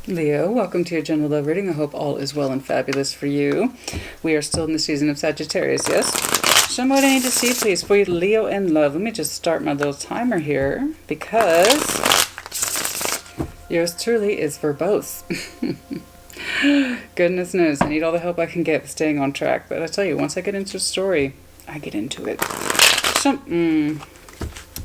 Leo, welcome to your general love reading. I hope all is well and fabulous for you. We are still in the season of Sagittarius, yes? Show me what I need to see, please, for you, Leo in love. Let me just start my little timer here because yours truly is verbose. Goodness knows, I need all the help I can get with staying on track. But I tell you, once I get into the story, I get into it.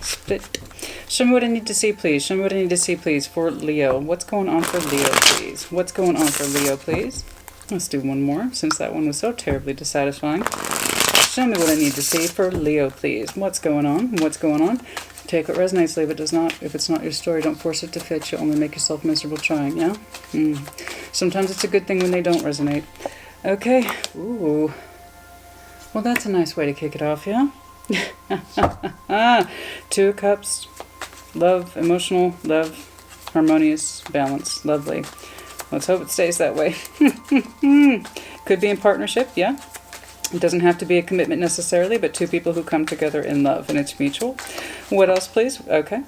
Split. Show me what I need to see, please. Show me what I need to see, please, for Leo. What's going on for Leo, please? What's going on for Leo, please? Let's do one more, since that one was so terribly dissatisfying. Show me what I need to see for Leo, please. What's going on? What's going on? Take what resonates, leave it does not. If it's not your story, don't force it to fit. You'll only make yourself miserable trying, yeah? Sometimes it's a good thing when they don't resonate. Okay. Ooh. Well, that's a nice way to kick it off, yeah? 2 cups. Love, emotional, love, harmonious, balance, lovely. Let's hope it stays that way. Could be in partnership, yeah. It doesn't have to be a commitment necessarily, but 2 people who come together in love and it's mutual. What else, please? Okay.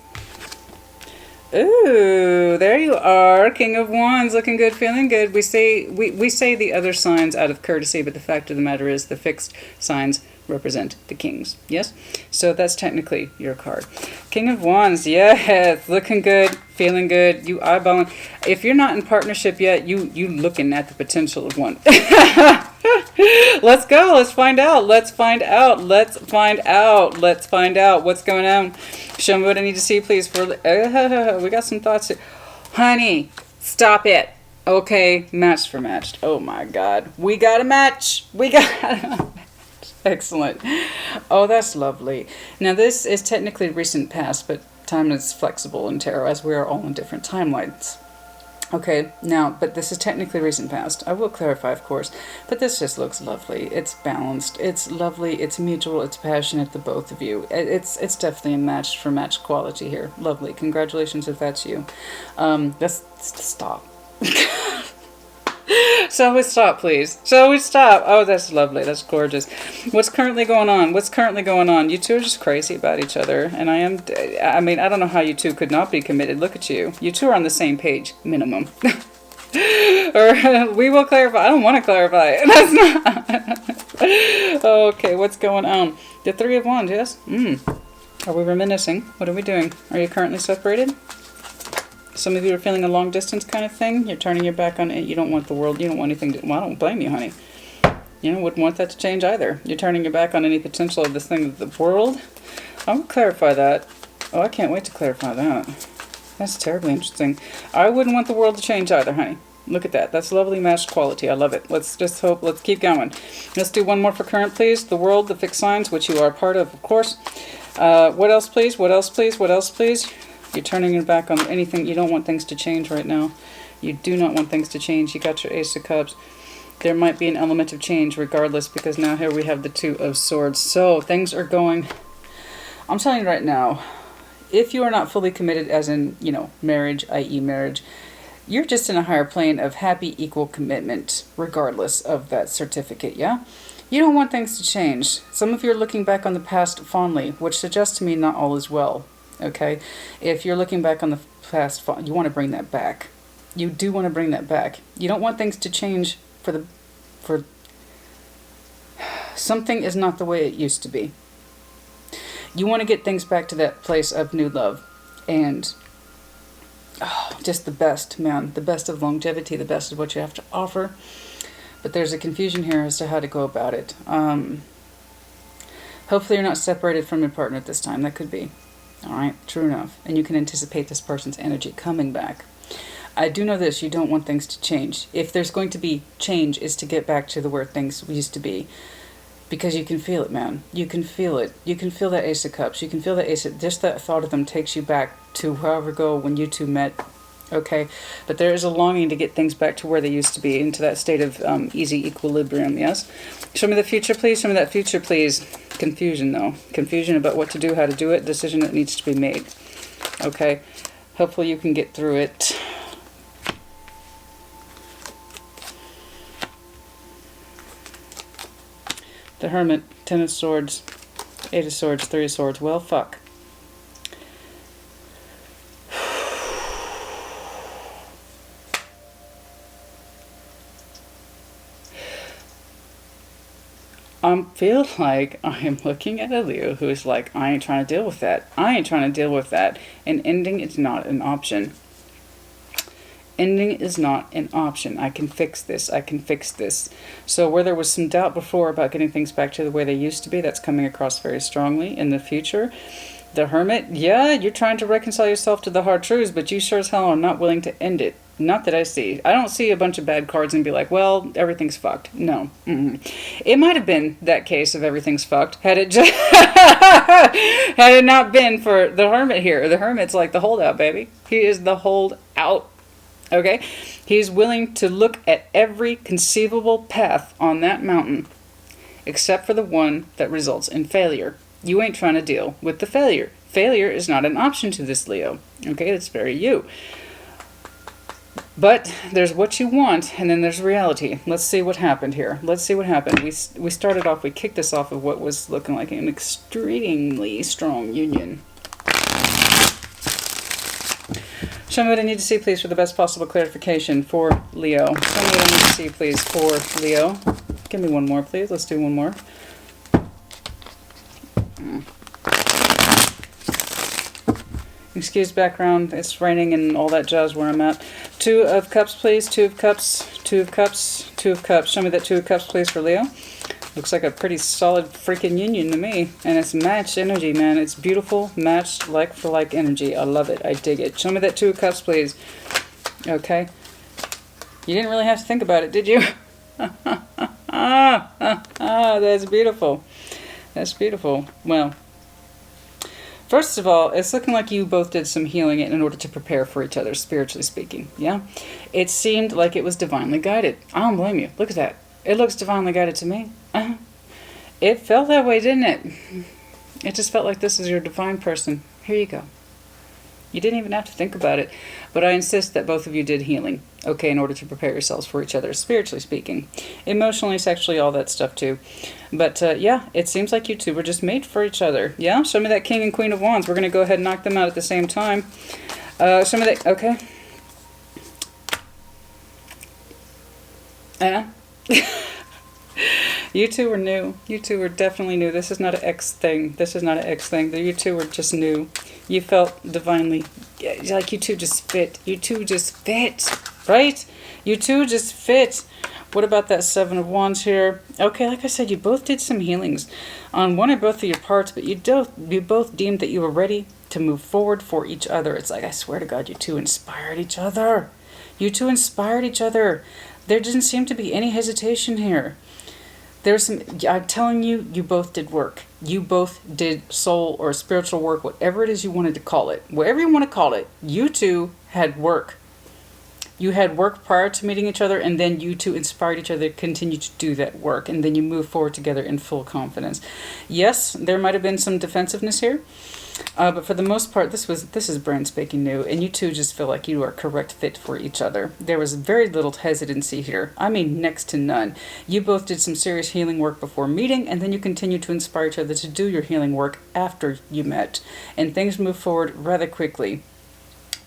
Ooh, there you are. King of Wands, looking good, feeling good. We say the other signs out of courtesy, but the fact of the matter is the fixed signs represent the kings. Yes? So that's technically your card. King of Wands, yes, looking good, feeling good, you eyeballing. If you're not in partnership yet, you looking at the potential of one. Let's go. Let's find out. Let's find out. Let's find out. Let's find out what's going on. Show me what I need to see, please. For we got some thoughts here. Honey, stop it. Okay, matched for matched. Oh my God, we got a match. We got a match. Excellent. Oh, that's lovely. Now, this is technically recent past, but time is flexible in tarot, as we are all in different timelines. Okay, now, but this is technically recent past. I will clarify, of course, but this just looks lovely. It's balanced. It's lovely. It's mutual. It's passionate, the both of you. It's definitely a match for match quality here. Lovely. Congratulations if that's you. Let's stop. So we stop, please. So we stop. Oh, that's lovely. That's gorgeous. What's currently going on? What's currently going on? You two are just crazy about each other. And I mean, I don't know how you two could not be committed. Look at you. You two are on the same page, minimum. Or we will clarify. I don't want to clarify. That's not. Okay, what's going on? The 3 of Wands, yes? Are we reminiscing? What are we doing? Are you currently separated? Some of you are feeling a long distance kind of thing. You're turning your back on it. You don't want the world. You don't want anything to... Well, I don't blame you, honey. You wouldn't want that to change either. You're turning your back on any potential of this thing of the world. I will clarify that. Oh, I can't wait to clarify that. That's terribly interesting. I wouldn't want the world to change either, honey. Look at that. That's lovely matched quality. I love it. Let's just hope. Let's keep going. Let's do one more for current, please. The world, the fixed signs, which you are a part of course. What else, please? What else, please? What else, please? You're turning your back on anything. You don't want things to change right now. You do not want things to change. You got your Ace of Cups. There might be an element of change regardless, because now here we have the 2 of Swords. So things are going... I'm telling you right now, if you are not fully committed, as in, marriage, i.e. marriage, you're just in a higher plane of happy, equal commitment, regardless of that certificate, yeah? You don't want things to change. Some of you are looking back on the past fondly, which suggests to me not all is well. Okay, if you're looking back on the past, you want to bring that back. You do want to bring that back. You don't want things to change for something is not the way it used to be. You want to get things back to that place of new love and just the best, man, the best of longevity, the best of what you have to offer. But there's a confusion here as to how to go about it. Hopefully you're not separated from your partner at this time. That could be. All right, true enough. And you can anticipate this person's energy coming back. I do know this, you don't want things to change. If there's going to be change, is to get back to the where things used to be. Because you can feel it, man. You can feel it. You can feel that Ace of Cups. You can feel that Ace of... Just that thought of them takes you back to however ago when you two met. Okay? But there is a longing to get things back to where they used to be, into that state of easy equilibrium, yes? Show me the future, please. Show me that future, please. Confusion, though. Confusion about what to do, how to do it. Decision that needs to be made. Okay? Hopefully you can get through it. The Hermit, 10 of Swords, 8 of Swords, 3 of Swords. Well, fuck. I feel like I am looking at a Leo who is like, I ain't trying to deal with that. I ain't trying to deal with that. And ending is not an option. Ending is not an option. I can fix this. I can fix this. So where there was some doubt before about getting things back to the way they used to be, that's coming across very strongly in the future. The Hermit, yeah, you're trying to reconcile yourself to the hard truths, but you sure as hell are not willing to end it. Not that I see. I don't see a bunch of bad cards and be like, well, everything's fucked. No. It might have been that case of everything's fucked had it just had it not been for the Hermit here. The Hermit's like the holdout, baby. He is the holdout. Okay? He's willing to look at every conceivable path on that mountain except for the one that results in failure. You ain't trying to deal with the failure. Failure is not an option to this Leo. Okay? That's very you. But there's what you want, and then there's reality. Let's see what happened here. Let's see what happened. We started off, we kicked this off of what was looking like an extremely strong union. Show me what I need to see, please, for the best possible clarification for Leo. Show me what I need to see, please, for Leo. Give me one more, please. Let's do one more. Excuse background, it's raining and all that jazz where I'm at. 2 of Cups, please. 2 of Cups, 2 of Cups, 2 of Cups. Show me that 2 of Cups, please, for Leo. Looks like a pretty solid freaking union to me. And it's matched energy, man. It's beautiful, matched, like for like energy. I love it. I dig it. Show me that 2 of Cups, please. Okay. You didn't really have to think about it, did you? That's beautiful. That's beautiful. Well, first of all, it's looking like you both did some healing in order to prepare for each other, spiritually speaking. Yeah? It seemed like it was divinely guided. I don't blame you. Look at that. It looks divinely guided to me. It felt that way, didn't it? It just felt like this is your divine person. Here you go. You didn't even have to think about it. But I insist that both of you did healing, okay, in order to prepare yourselves for each other, spiritually speaking. Emotionally, sexually, all that stuff too. But yeah, it seems like you two were just made for each other. Yeah? Show me that King and Queen of Wands. We're going to go ahead and knock them out at the same time. Show me that... Okay. You two were new. You two were definitely new. This is not an X thing. This is not an X thing. You two were just new. You felt divinely... Like you two just fit. You two just fit. Right? You two just fit. What about that 7 of Wands here? Okay, like I said, you both did some healings on one or both of your parts, but you both deemed that you were ready to move forward for each other. It's like, I swear to God, you two inspired each other. You two inspired each other. There didn't seem to be any hesitation here. There's some, I'm telling you, you both did work. You both did soul or spiritual work, whatever it is you wanted to call it. Whatever you want to call it, you two had work. You had work prior to meeting each other, and then you two inspired each other to continue to do that work, and then you move forward together in full confidence. Yes, there might have been some defensiveness here, but for the most part, this is brand spanking new, and you two just feel like you are a correct fit for each other. There was very little hesitancy here. I mean, next to none. You both did some serious healing work before meeting, and then you continued to inspire each other to do your healing work after you met, and things moved forward rather quickly.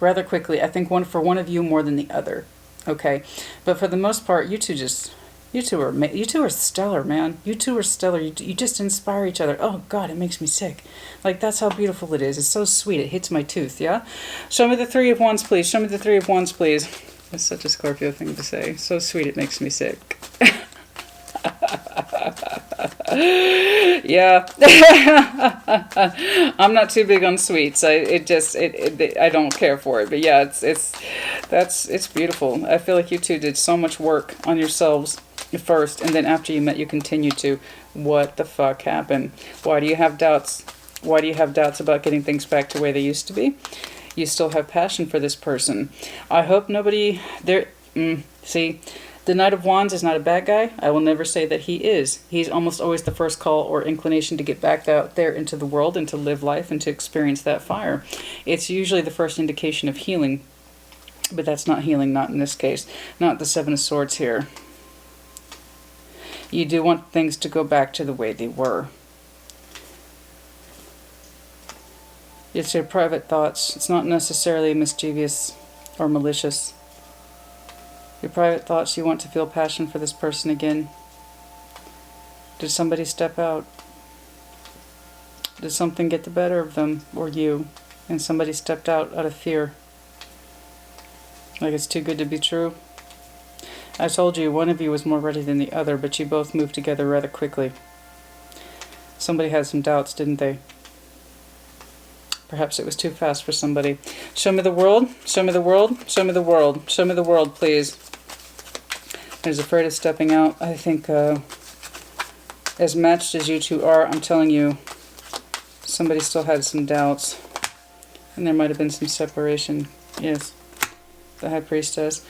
Rather quickly. I think for one of you more than the other. Okay, but for the most part, you two are stellar, man. You two are stellar. You just inspire each other. Oh God, it makes me sick. Like, that's how beautiful it is. It's so sweet. It hits my tooth. Yeah. Show me the 3 of Wands, please. Show me the 3 of Wands, please. That's such a Scorpio thing to say. So sweet, it makes me sick. Yeah. I'm not too big on sweets. I don't care for it. But yeah, it's beautiful. I feel like you two did so much work on yourselves first, and then after you met, you continued to. What the fuck happened? Why do you have doubts? Why do you have doubts about getting things back to where they used to be? You still have passion for this person. I hope nobody there. See. The Knight of Wands is not a bad guy. I will never say that he is. He's almost always the first call or inclination to get back out there into the world and to live life and to experience that fire. It's usually the first indication of healing, but that's not healing, not in this case. Not the 7 of Swords here. You do want things to go back to the way they were. It's your private thoughts. It's not necessarily mischievous or malicious. Your private thoughts, you want to feel passion for this person again. Did somebody step out? Did something get the better of them or you? And somebody stepped out of fear. Like it's too good to be true. I told you one of you was more ready than the other, but you both moved together rather quickly. Somebody had some doubts, didn't they? Perhaps it was too fast for somebody. Show me the world. Show me the world. Show me the world. Show me the world, please. I was afraid of stepping out. I think as matched as you two are, I'm telling you, somebody still had some doubts. And there might have been some separation. Yes. The High Priestess.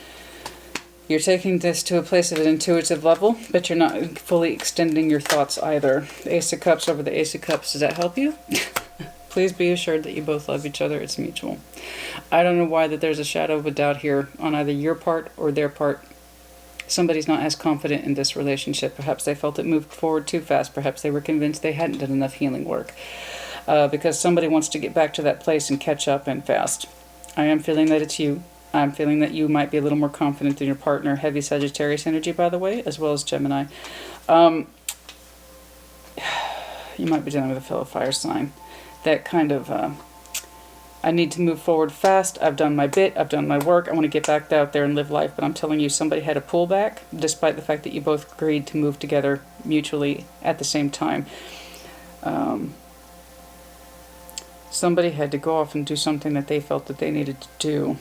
You're taking this to a place of an intuitive level, but you're not fully extending your thoughts either. The Ace of Cups over the Ace of Cups. Does that help you? Please be assured that you both love each other. It's mutual. I don't know why that there's a shadow of a doubt here on either your part or their part. Somebody's not as confident in this relationship. Perhaps they felt it moved forward too fast. Perhaps they were convinced they hadn't done enough healing work. Because somebody wants to get back to that place and catch up and fast. I am feeling that it's you. I'm feeling that you might be a little more confident than your partner. Heavy Sagittarius energy, by the way, as well as Gemini. You might be dealing with a fellow fire sign. That kind of, I need to move forward fast. I've done my bit. I've done my work. I want to get back out there and live life. But I'm telling you, somebody had a pullback, despite the fact that you both agreed to move together mutually at the same time. Somebody had to go off and do something that they felt that they needed to do.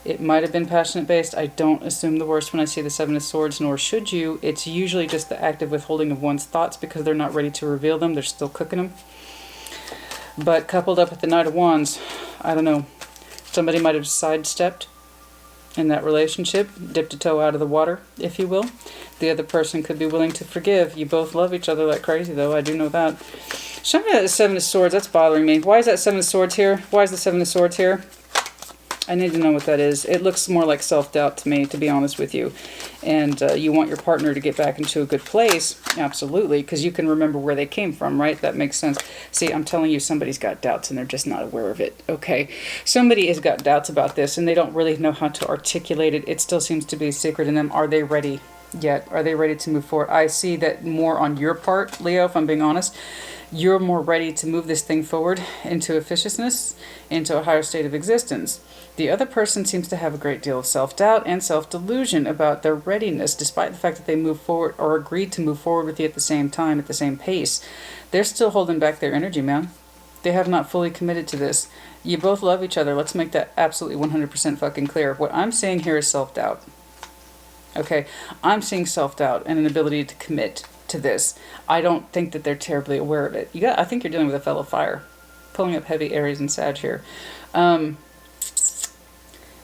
It might have been passionate based. I don't assume the worst when I see the Seven of Swords, nor should you. It's usually just the active withholding of one's thoughts because they're not ready to reveal them. They're still cooking them. But coupled up with the Knight of Wands, I don't know. Somebody might have sidestepped in that relationship, dipped a toe out of the water, if you will. The other person could be willing to forgive. You both love each other like crazy, though. I do know that. Show me that Seven of Swords. That's bothering me. Why is that Seven of Swords here? Why is the Seven of Swords here? I need to know what that is. It looks more like self-doubt to me, to be honest with you. And you want your partner to get back into a good place. Absolutely, because you can remember where they came from, right? That makes sense. See, I'm telling you, somebody's got doubts and they're just not aware of it, okay? Somebody has got doubts about this and they don't really know how to articulate it. It still seems to be a secret in them. Are they ready yet? Are they ready to move forward? I see that more on your part, Leo, if I'm being honest. You're more ready to move this thing forward into officiousness, into a higher state of existence. The other person seems to have a great deal of self-doubt and self-delusion about their readiness, despite the fact that they move forward or agreed to move forward with you at the same time, at the same pace. They're still holding back their energy, man. They have not fully committed to this. You both love each other. Let's make that absolutely 100% fucking clear. What I'm seeing here is self-doubt. Okay? I'm seeing self-doubt and an ability to commit to this. I don't think that they're terribly aware of it. I think you're dealing with a fellow fire. Pulling up heavy Aries and Sag here.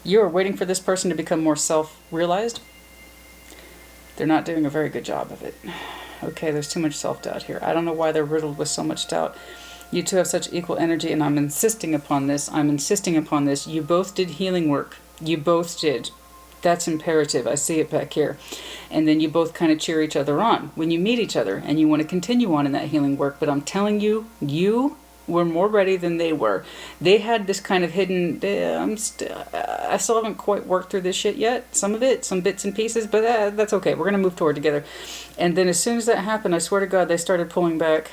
You're waiting for this person to become more self-realized. They're not doing a very good job of it. Okay, there's too much self-doubt here. I don't know why they're riddled with so much doubt. You two have such equal energy, and I'm insisting upon this. I'm insisting upon this. You both did healing work. You both did. That's imperative. I see it back here. And then you both kind of cheer each other on when you meet each other, and you want to continue on in that healing work. But I'm telling you, you were more ready than they were. They had this kind of hidden, I still haven't quite worked through this shit yet. Some of it, some bits and pieces, but that's okay. We're going to move toward together. And then as soon as that happened, I swear to God, they started pulling back.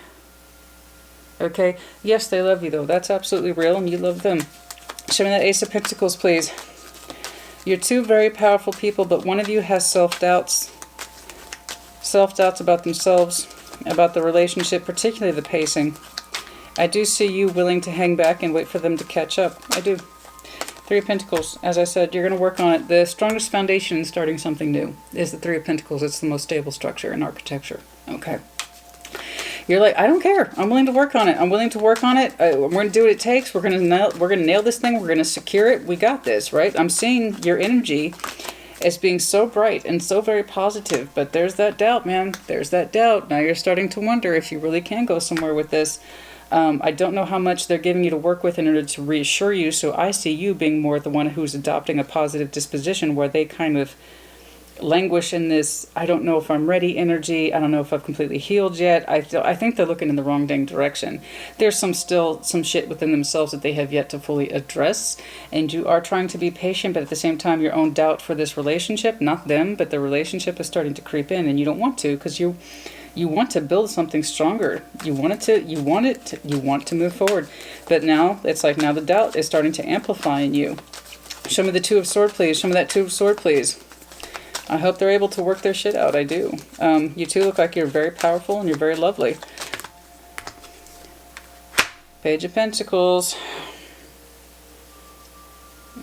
Okay? Yes, they love you, though. That's absolutely real, and you love them. Show me that Ace of Pentacles, please. You're two very powerful people, but one of you has self-doubts. Self-doubts about themselves, about the relationship, particularly the pacing. I do see you willing to hang back and wait for them to catch up. I do. Three of Pentacles. As I said, you're going to work on it. The strongest foundation in starting something new is the Three of Pentacles. It's the most stable structure in architecture. Okay. You're like, I don't care. I'm willing to work on it. I'm willing to work on it. We're going to do what it takes. We're going to nail this thing. We're going to secure it. We got this, right? I'm seeing your energy as being so bright and so very positive. But there's that doubt, man. There's that doubt. Now you're starting to wonder if you really can go somewhere with this. I don't know how much they're giving you to work with in order to reassure you, so I see you being more the one who's adopting a positive disposition where they kind of languish in this, I don't know if I'm ready energy, I don't know if I've completely healed yet. I think they're looking in the wrong dang direction. There's still some shit within themselves that they have yet to fully address, and you are trying to be patient, but at the same time your own doubt for this relationship, not them, but the relationship is starting to creep in, and you don't want to because You want to build something stronger. You want to move forward. But now, it's like now the doubt is starting to amplify in you. Show me the Two of Swords, please. Show me that Two of Swords, please. I hope they're able to work their shit out. I do. You two look like you're very powerful and you're very lovely. Page of Pentacles.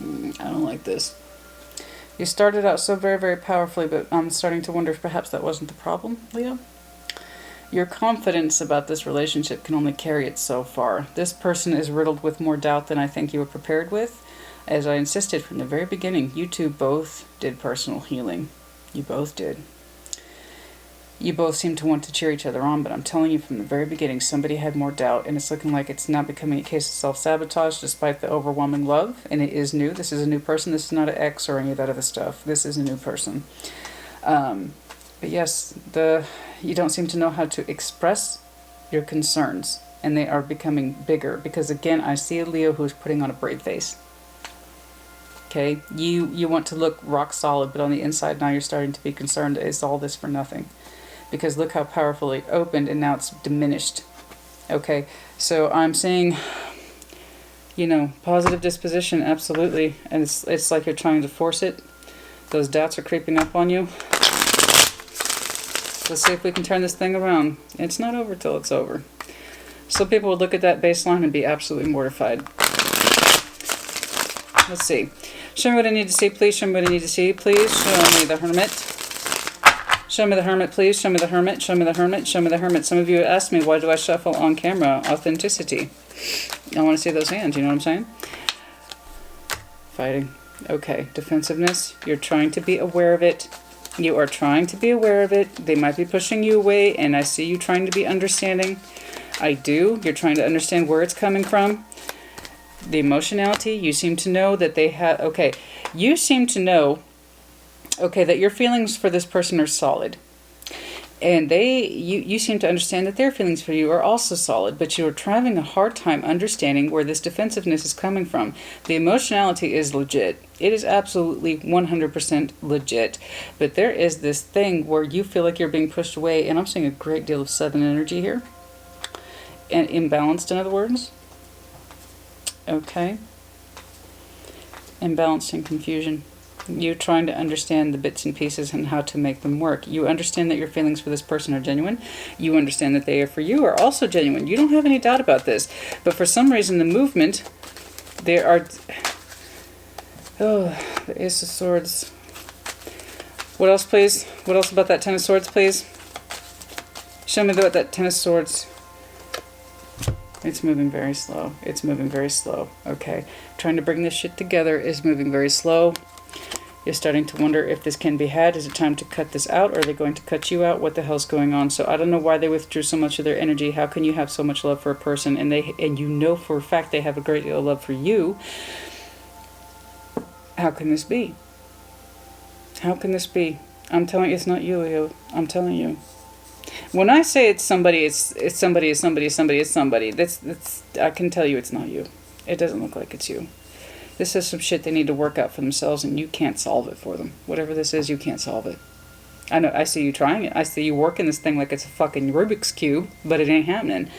I don't like this. You started out so very, very powerfully, but I'm starting to wonder if perhaps that wasn't the problem, Leo. Your confidence about this relationship can only carry it so far. This person is riddled with more doubt than I think you were prepared with. As I insisted from the very beginning, you two both did personal healing. You both did. You both seem to want to cheer each other on, but I'm telling you from the very beginning, somebody had more doubt, and it's looking like it's now becoming a case of self-sabotage despite the overwhelming love, and it is new. This is a new person. This is not an ex or any of that other stuff. This is a new person. But yes, you don't seem to know how to express your concerns, and they are becoming bigger, because again, I see a Leo who's putting on a brave face. Okay, you want to look rock solid, but on the inside now you're starting to be concerned, is all this for nothing? Because look how powerfully it opened and now it's diminished. Okay, so I'm seeing, you know, positive disposition, absolutely. And it's like you're trying to force it. Those doubts are creeping up on you. Let's see if we can turn this thing around. It's not over till it's over. Some people would look at that baseline and be absolutely mortified. Let's see. Show me what I need to see, please. Show me what I need to see, please. Show me the Hermit. Show me the Hermit, please. Show me the Hermit. Show me the Hermit. Show me the Hermit. Some of you asked me, why do I shuffle on camera? Authenticity. I want to see those hands, you know what I'm saying? Fighting. Okay. Defensiveness. You're trying to be aware of it. You are trying to be aware of it. They might be pushing you away, and I see you trying to be understanding. I do. You're trying to understand where it's coming from. The emotionality, you seem to know that they have, okay, you seem to know, okay, that your feelings for this person are solid. And you seem to understand that their feelings for you are also solid, but you're having a hard time understanding where this defensiveness is coming from. The emotionality is legit. It is absolutely 100% legit. But there is this thing where you feel like you're being pushed away, and I'm seeing a great deal of southern energy here. And imbalanced, in other words. Okay. Imbalanced and confusion. You're trying to understand the bits and pieces and how to make them work. You understand that your feelings for this person are genuine. You understand that they are for you are also genuine. You don't have any doubt about this. But for some reason, the movement, there are... Oh, the Ace of Swords. What else, please? What else about that Ten of Swords, please? Show me what that Ten of Swords... It's moving very slow. It's moving very slow. Okay. Trying to bring this shit together is moving very slow. You're starting to wonder if this can be had. Is it time to cut this out? Or are they going to cut you out? What the hell's going on? So I don't know why they withdrew so much of their energy. How can you have so much love for a person and you know for a fact they have a great deal of love for you? How can this be? How can this be? I'm telling you, it's not you, Leo. I'm telling you. When I say it's somebody, it's somebody, it's somebody, it's somebody, it's somebody. That's I can tell you it's not you. It doesn't look like it's you. This is some shit they need to work out for themselves, and you can't solve it for them. Whatever this is, you can't solve it. I know. I see you trying it. I see you working this thing like it's a fucking Rubik's Cube, but it ain't happening.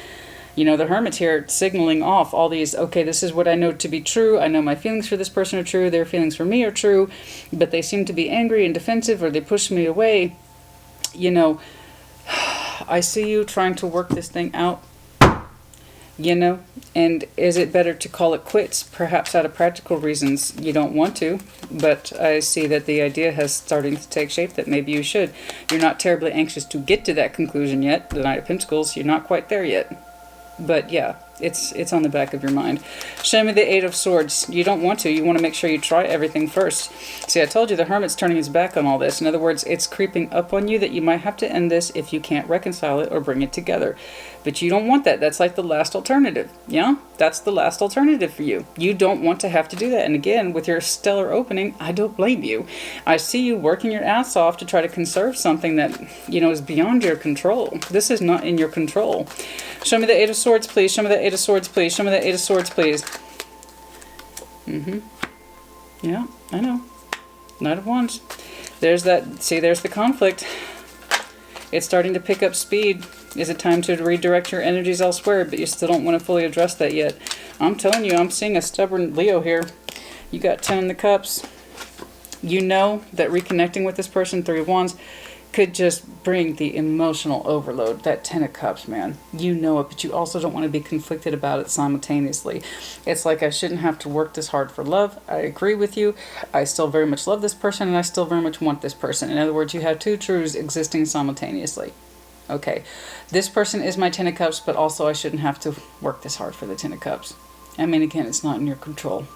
You know, the Hermit's here signaling off all these, okay, this is what I know to be true. I know my feelings for this person are true. Their feelings for me are true, but they seem to be angry and defensive, or they push me away. You know... I see you trying to work this thing out, you know, and is it better to call it quits? Perhaps out of practical reasons you don't want to, but I see that the idea has starting to take shape that maybe you should. You're not terribly anxious to get to that conclusion yet, the Knight of Pentacles, you're not quite there yet. But yeah, it's on the back of your mind. Show me the Eight of Swords. You don't want to. You want to make sure you try everything first. See, I told you the Hermit's turning his back on all this. In other words, it's creeping up on you that you might have to end this if you can't reconcile it or bring it together. But you don't want that. That's like the last alternative. Yeah? That's the last alternative for you. You don't want to have to do that. And again, with your stellar opening, I don't blame you. I see you working your ass off to try to conserve something that, you know, is beyond your control. This is not in your control. Show me the Eight of Swords, please. Show me the Eight of Swords, please. Show me the Eight of Swords, please. Yeah, I know. Knight of Wands. There's that. See, there's the conflict. It's starting to pick up speed. Is it time to redirect your energies elsewhere? But you still don't want to fully address that yet. I'm telling you, I'm seeing a stubborn Leo here. You got 10 in the cups. You know that reconnecting with this person, 3 of Wands, could just bring the emotional overload. That 10 of Cups, man. You know it, but you also don't want to be conflicted about it simultaneously. It's like, I shouldn't have to work this hard for love. I agree with you. I still very much love this person, and I still very much want this person. In other words, you have 2 truths existing simultaneously. Okay, this person is my 10 of Cups, but also I shouldn't have to work this hard for the 10 of Cups. I mean, again, it's not in your control.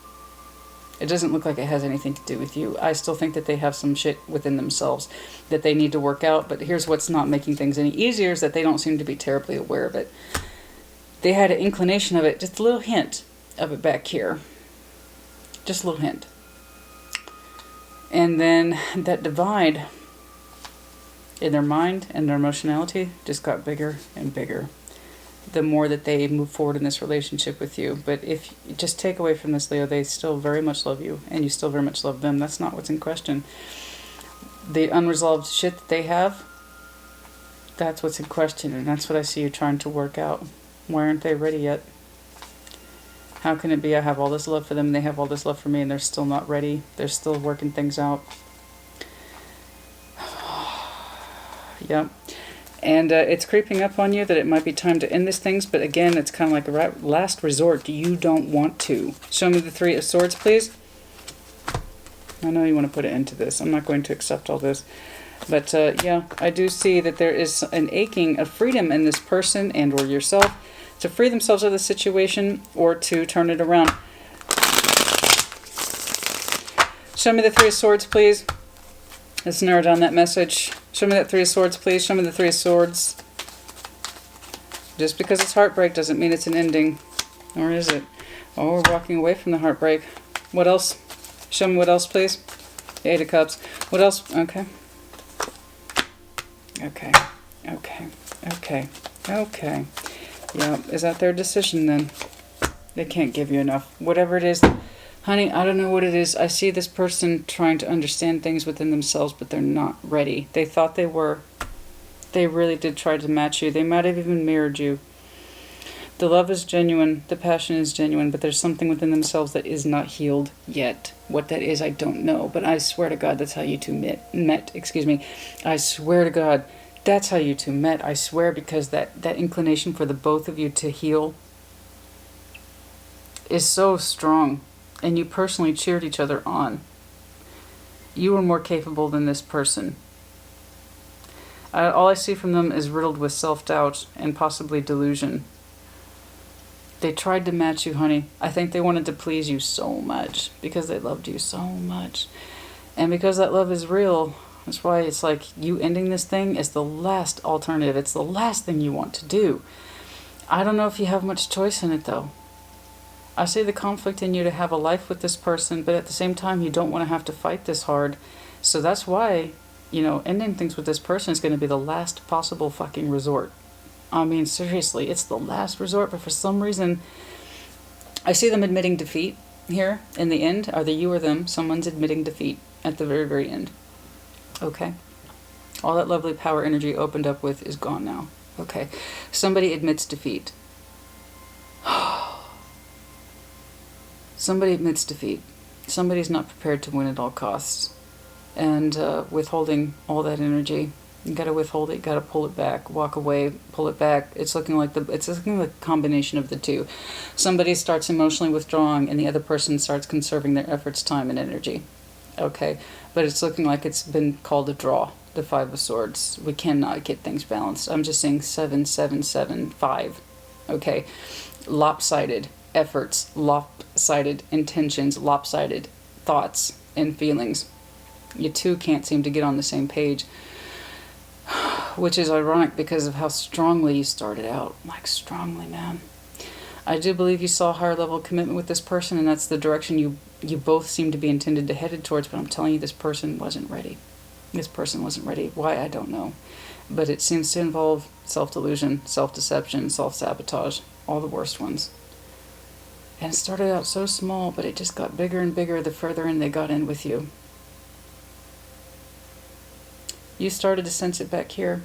It doesn't look like it has anything to do with you. I still think that they have some shit within themselves that they need to work out. But here's what's not making things any easier, is that they don't seem to be terribly aware of it. They had an inclination of it, just a little hint of it back here. Just a little hint. And then that divide in their mind and their emotionality just got bigger and bigger the more that they move forward in this relationship with you. But if you just take away from this, Leo, they still very much love you, and you still very much love them. That's not what's in question. The unresolved shit that they have, that's what's in question, and that's what I see you trying to work out. Why aren't they ready yet? How can it be I have all this love for them, and they have all this love for me, and they're still not ready? They're still working things out. Yep. And it's creeping up on you that it might be time to end these things. But again, it's kind of like a last resort. You don't want to. Show me the 3 of Swords, please. I know you want to put it into this. I'm not going to accept all this. But yeah, I do see that there is an aching of freedom in this person and or yourself to free themselves of the situation or to turn it around. Show me the 3 of Swords, please. Let's narrow down that message. Show me that 3 of Swords, please. Show me the 3 of Swords. Just because it's heartbreak doesn't mean it's an ending. Or is it? Oh, we're walking away from the heartbreak. What else? Show me what else, please. 8 of Cups. What else? Okay. Okay. Okay. Okay. Okay. Yeah, is that their decision then? They can't give you enough. Whatever it is. Honey, I don't know what it is. I see this person trying to understand things within themselves, but they're not ready. They thought they were. They really did try to match you. They might have even mirrored you. The love is genuine. The passion is genuine, but there's something within themselves that is not healed yet. What that is, I don't know. But I swear to God, that's how you two met. Excuse me. I swear to God, that's how you two met. I swear, because that inclination for the both of you to heal is so strong. And you personally cheered each other on. You were more capable than this person. All I see from them is riddled with self-doubt and possibly delusion. They tried to match you, honey. I think they wanted to please you so much because they loved you so much. And because that love is real, that's why it's like you ending this thing is the last alternative. It's the last thing you want to do. I don't know if you have much choice in it, though. I see the conflict in you to have a life with this person, but at the same time, you don't want to have to fight this hard. So that's why, you know, ending things with this person is going to be the last possible fucking resort. I mean, seriously, it's the last resort, but for some reason, I see them admitting defeat here in the end. Either you or them, someone's admitting defeat at the very, very end. Okay? All that lovely power energy opened up with is gone now. Okay. Somebody admits defeat. Somebody admits defeat. Somebody's not prepared to win at all costs. And withholding all that energy. You gotta withhold it, gotta pull it back, walk away, pull it back. It's looking like a combination of the two. Somebody starts emotionally withdrawing and the other person starts conserving their efforts, time, and energy. Okay? But it's looking like it's been called a draw. The 5 of Swords. We cannot get things balanced. I'm just saying 7, 7, 7, 5. Okay? Lopsided efforts, lopsided intentions, lopsided thoughts and feelings. You two can't seem to get on the same page, which is ironic because of how strongly you started out. Like, strongly, man. I do believe you saw a higher level of commitment with this person, and that's the direction you both seem to be intended to headed towards, but I'm telling you, this person wasn't ready. This person wasn't ready. Why, I don't know. But it seems to involve self-delusion, self-deception, self-sabotage, all the worst ones. And it started out so small, but it just got bigger and bigger the further in they got in with you. You started to sense it back here.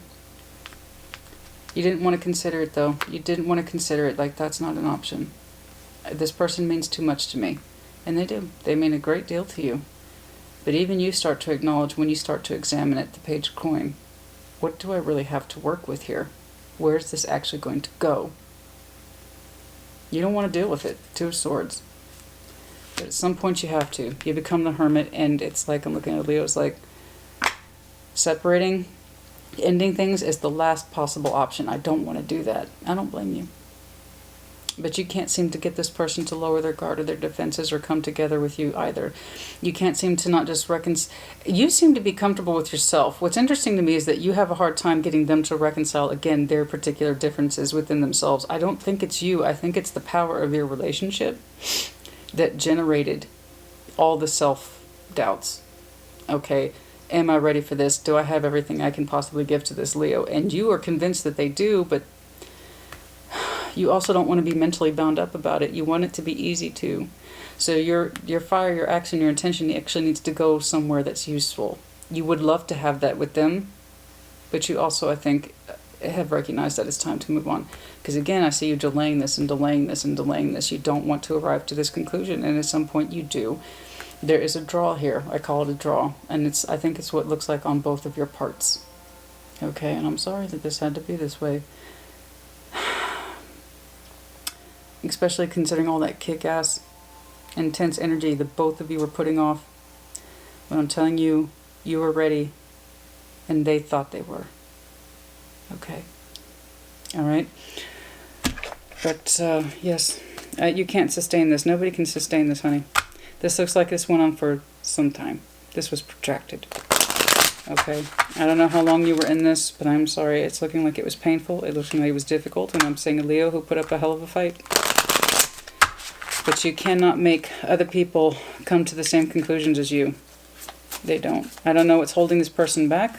You didn't want to consider it, though. You didn't want to consider it. Like, that's not an option. This person means too much to me. And they do. They mean a great deal to you. But even you start to acknowledge, when you start to examine it, the Page of Coin, what do I really have to work with here? Where is this actually going to go? You don't want to deal with it. Two of Swords. But at some point you have to. You become the Hermit, and it's like, I'm looking at Leo, it's like separating, ending things is the last possible option. I don't want to do that. I don't blame you. But you can't seem to get this person to lower their guard or their defenses or come together with you either. You can't seem to not just reconcile. You seem to be comfortable with yourself. What's interesting to me is that you have a hard time getting them to reconcile, again, their particular differences within themselves. I don't think it's you. I think it's the power of your relationship that generated all the self-doubts. Okay, am I ready for this? Do I have everything I can possibly give to this Leo? And you are convinced that they do, but you also don't want to be mentally bound up about it. You want it to be easy too. So your fire, your action, your intention actually needs to go somewhere that's useful. You would love to have that with them, but you also, I think, have recognized that it's time to move on. Because again, I see you delaying this and delaying this and delaying this. You don't want to arrive to this conclusion, and at some point you do. There is a draw here. I call it a draw, and I think it's what it looks like on both of your parts. Okay, and I'm sorry that this had to be this way. Especially considering all that kick-ass, intense energy that both of you were putting off. When I'm telling you, you were ready, and they thought they were. Okay. All right. But, yes, you can't sustain this. Nobody can sustain this, honey. This looks like this went on for some time. This was protracted. Okay. I don't know how long you were in this, but I'm sorry. It's looking like it was painful. It looks like it was difficult, and I'm seeing a Leo who put up a hell of a fight. But you cannot make other people come to the same conclusions as you. They don't. I don't know what's holding this person back.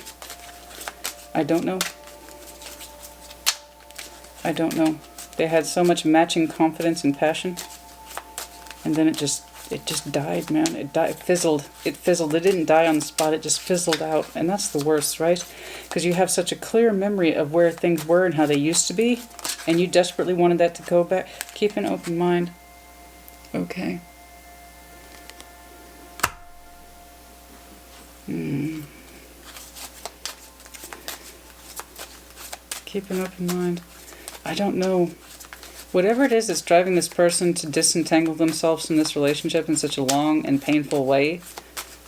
I don't know. I don't know. They had so much matching confidence and passion. And then it just died, man. It died, fizzled. It fizzled. It didn't die on the spot. It just fizzled out. And that's the worst, right? Because you have such a clear memory of where things were and how they used to be. And you desperately wanted that to go back. Keep an open mind. Okay. Keep an open mind. I don't know. Whatever it is that's driving this person to disentangle themselves from this relationship in such a long and painful way,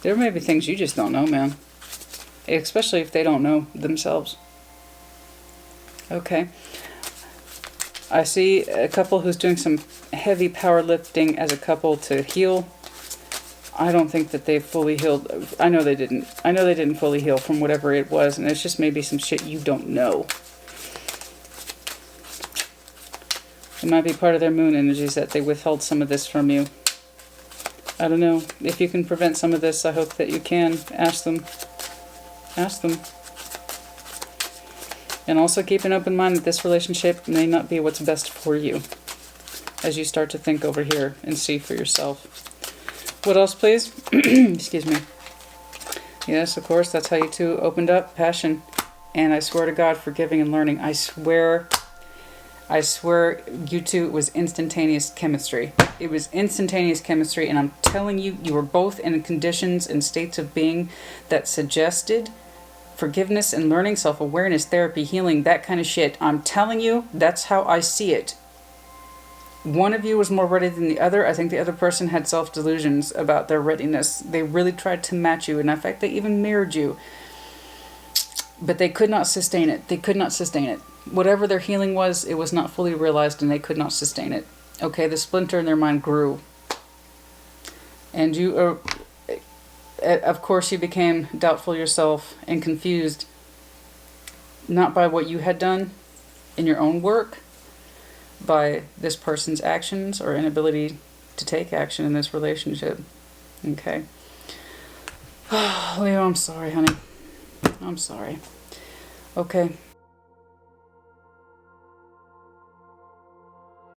there may be things you just don't know, man. Especially if they don't know themselves. Okay. I see a couple who's doing some heavy powerlifting as a couple to heal. I don't think that they've fully healed. I know they didn't. I know they didn't fully heal from whatever it was, and it's just maybe some shit you don't know. It might be part of their moon energies that they withheld some of this from you. I don't know. If you can prevent some of this, I hope that you can. Ask them. Ask them. And also keep an open mind that this relationship may not be what's best for you as you start to think over here and see for yourself. What else, please? Excuse me. Yes, of course, that's how you two opened up. Passion. And I swear to God, forgiving and learning. I swear you two, it was instantaneous chemistry. It was instantaneous chemistry, and I'm telling you, you were both in conditions and states of being that suggested forgiveness and learning, self-awareness, therapy, healing, that kind of shit. I'm telling you, that's how I see it. One of you was more ready than the other. I think the other person had self-delusions about their readiness. They really tried to match you, and in fact, they even mirrored you. But they could not sustain it. They could not sustain it. Whatever their healing was, it was not fully realized, and they could not sustain it. Okay, the splinter in their mind grew. And you are... Of course, you became doubtful yourself and confused, not by what you had done in your own work, by this person's actions or inability to take action in this relationship. Okay. Leo, I'm sorry, honey. I'm sorry. Okay,